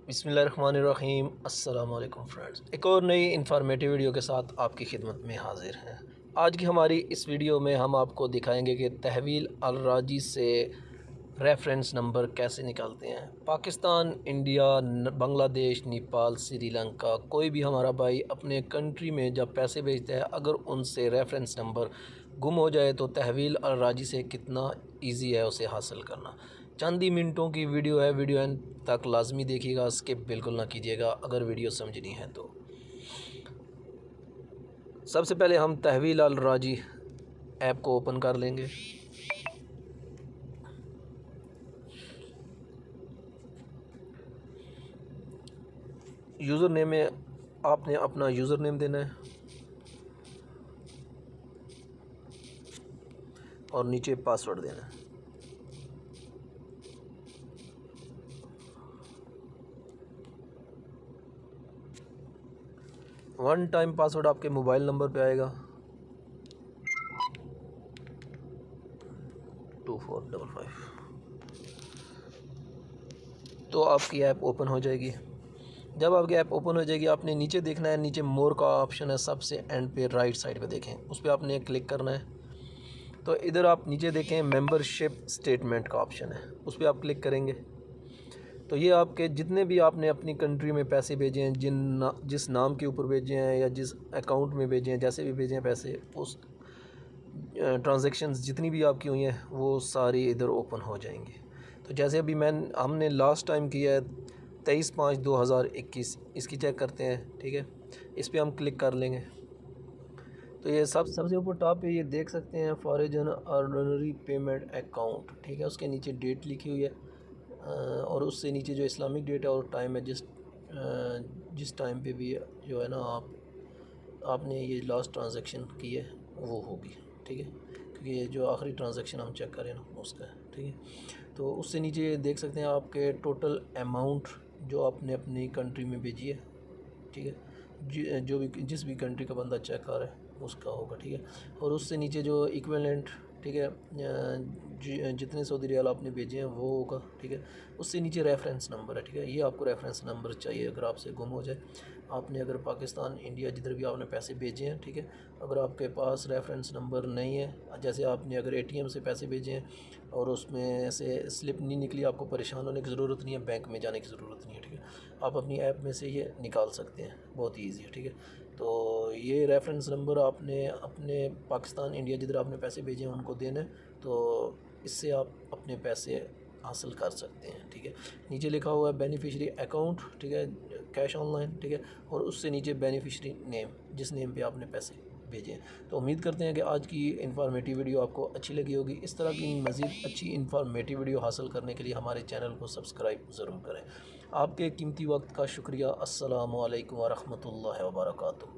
बिस्मिल्लाहिर्रहमानिर्रहीम। अस्सलाम वालेकुम फ्रेंड्स, एक और नई इन्फॉर्मेटिव वीडियो के साथ आपकी खिदमत में हाजिर हैं। आज की हमारी इस वीडियो में हम आपको दिखाएंगे कि तहवील अल राजी से रेफरेंस नंबर कैसे निकालते हैं। पाकिस्तान, इंडिया, बांग्लादेश, नेपाल, श्रीलंका, कोई भी हमारा भाई अपने कंट्री में जब पैसे भेजता है, अगर उनसे रेफरेंस नंबर गुम हो जाए तो तहवील अल राजी से कितना ईजी है उसे हासिल करना। चंद ही मिनटों की वीडियो है, वीडियो एंड तक लाजमी देखिएगा, स्किप बिल्कुल ना कीजिएगा अगर वीडियो समझनी है तो। सबसे पहले हम तहवील अल राजी ऐप को ओपन कर लेंगे। यूज़र नेम में आपने अपना यूज़र नेम देना है और नीचे पासवर्ड देना है। वन टाइम पासवर्ड आपके मोबाइल नंबर पे आएगा 2455। तो आपकी ऐप ओपन हो जाएगी। जब आपकी ऐप ओपन हो जाएगी, आपने नीचे देखना है, नीचे मोर का ऑप्शन है सबसे एंड पे राइट साइड पे देखें, उस पर आपने क्लिक करना है। तो इधर आप नीचे देखें मेंबरशिप स्टेटमेंट का ऑप्शन है, उस पर आप क्लिक करेंगे तो ये आपके जितने भी आपने अपनी कंट्री में पैसे भेजे हैं, जिस नाम के ऊपर भेजे हैं या जिस अकाउंट में भेजे हैं, जैसे भी भेजे हैं पैसे, उस ट्रांजैक्शंस जितनी भी आपकी हुई हैं वो सारी इधर ओपन हो जाएंगी। तो जैसे अभी हमने लास्ट टाइम किया है 23/5/2021, इसकी चेक करते हैं। ठीक है, इस पर हम क्लिक कर लेंगे तो ये सबसे ऊपर टॉप पे ये देख सकते हैं फॉरेन ऑर्डिनरी पेमेंट अकाउंट। ठीक है, उसके नीचे डेट लिखी हुई है और उससे नीचे जो इस्लामिक डेट है और टाइम है, जिस टाइम पे भी जो है ना आपने ये लास्ट ट्रांजैक्शन की है वो होगी। ठीक है, क्योंकि ये जो आखिरी ट्रांजैक्शन हम चेक करें ना उसका है। ठीक है, तो उससे नीचे देख सकते हैं आपके टोटल अमाउंट जो आपने अपनी कंट्री में भेजी है। ठीक है, जो भी जिस भी कंट्री का बंदा चेक कर रहा है उसका होगा। ठीक है, और उससे नीचे जो इक्विवेलेंट, ठीक है, जितने सऊदी रियाल आपने भेजे हैं वो होगा। ठीक है, उससे नीचे रेफरेंस नंबर है। ठीक है, ये आपको रेफरेंस नंबर चाहिए अगर आपसे गुम हो जाए। आपने अगर पाकिस्तान, इंडिया, जिधर भी आपने पैसे भेजे हैं, ठीक है, अगर आपके पास रेफरेंस नंबर नहीं है, जैसे आपने अगर एटीएम से पैसे भेजे हैं और उसमें से स्लिप नहीं निकली, आपको परेशान होने की ज़रूरत नहीं है, बैंक में जाने की ज़रूरत नहीं है। ठीक है, आप अपनी ऐप में से ये निकाल सकते हैं, बहुत ईजी है। ठीक है, तो ये रेफरेंस नंबर आपने अपने पाकिस्तान, इंडिया, जिधर आपने पैसे भेजे हैं उनको देना है, तो इससे आप अपने पैसे हासिल कर सकते हैं। ठीक है, नीचे लिखा हुआ है बेनिफिशियरी अकाउंट, ठीक है, कैश ऑनलाइन। ठीक है, और उससे नीचे बेनिफिशियरी नेम, जिस नेम पे आपने पैसे भेजे हैं। तो उम्मीद करते हैं कि आज की इन्फॉर्मेटिव वीडियो आपको अच्छी लगी होगी। इस तरह की मज़ीद अच्छी इन्फॉर्मेटिव वीडियो हासिल करने के लिए हमारे चैनल को सब्सक्राइब ज़रूर करें। आपके कीमती वक्त का शुक्रिया। अस्सलामु अलैकुम व रहमतुल्लाहि व बरकातुहू।